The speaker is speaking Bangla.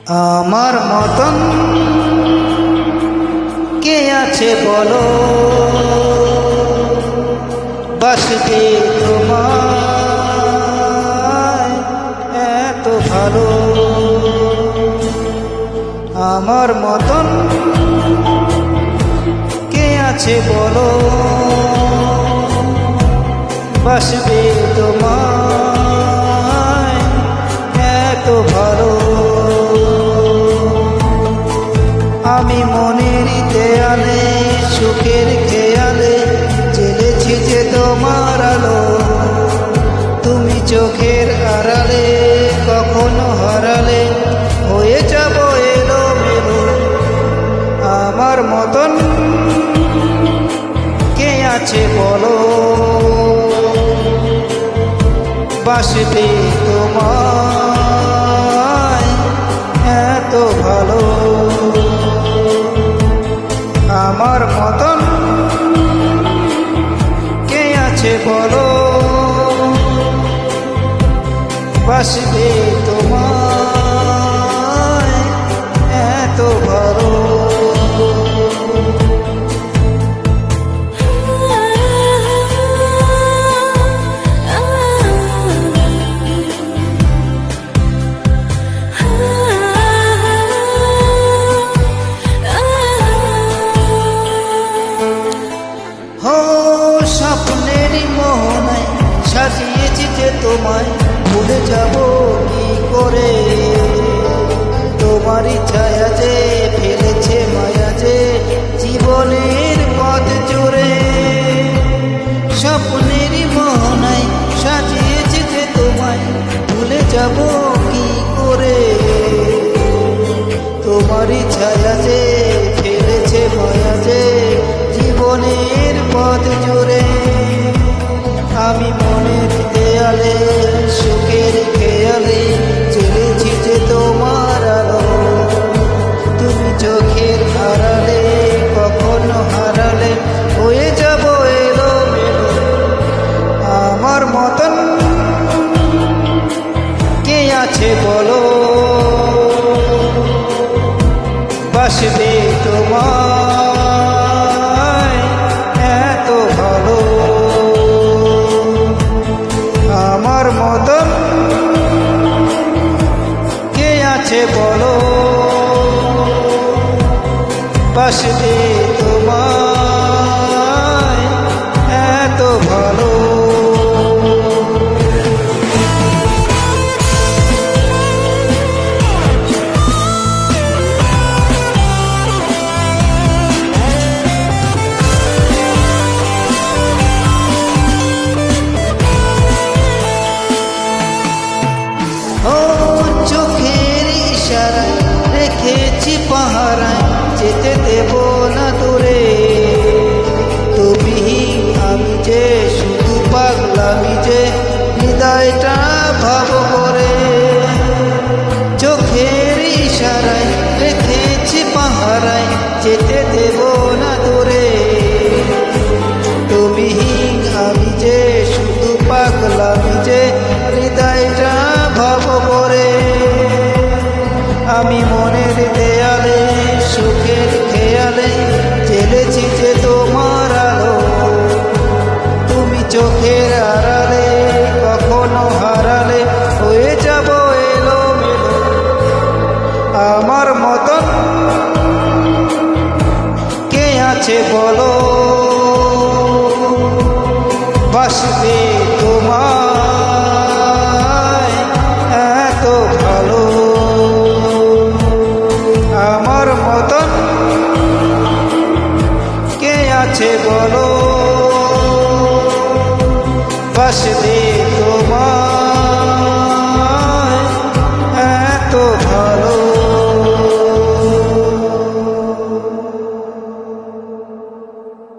আমার মতন কে আছে বলো, বাসবে তোমায় এত ভালো। আমার মতন কে আছে বলো, বাসবে তোমায় এত ভালো। আমি মনের দেয়ালে সুখের খেয়ালে জেলেছি যে তোমার আলো। তুমি চোখের আড়ালে কখনো হারালে হয়ে যাব এলোমেলো। আমার মতন কে আছে বলো, বাসবে তোমায় এত ভালো। আমার মতন কে আছে বলো, বাসবে তোমায় এত ভালো। স্বপ্নেরই মোহনায় সাজিয়েছি যে তোমায়, ভুলে যাব কি করে। তোমারই ছায়া যে ফেলেছে মায়া যে জীবনের পথ জুড়ে। স্বপ্নেরই মোহনায় সাজিয়েছি যে তোমায়, ভুলে যাব কি করে। তোমারই ছায়া যে ফেলেছে মায়া যে জীবনের পথ জুড়ে। আমি মনের দেয়ালে সুখের খেয়ালে জেলেছি যে তোমার আলো। তুমি চোখের আড়ালে কখনো হারালে হয়ে যাব এলোমেলো। আমার মতন কে আছে বলো, বাসবে তোমায় এত ভালো। আমার মতন কে আছে বলো, বাসবে তোমায় এত ভালো। রেখেছি পাহারায় যেতে দেব না দূরে। তুমি আমি যে শুধু পাগলামি যে হৃদয়টা ভাব করে। চোখের ইশারায় রেখেছি পাহারায় যেতে দেব না দূরে। তুমি আমি যে শুধু পাগলামি যে হৃদয়টা ভাব করে। আমি মনের দেয়ালে সুখের খেয়ালে জেলেছি যে তোমার আলো। তুমি চোখের আড়ালে কখনো হারালে হয়ে যাব এলোমেলো। আমার মতন কে আছে বলো, বাসবে তোমায় এত ভালো। আমার মতন কে আছে বলো, বাসবে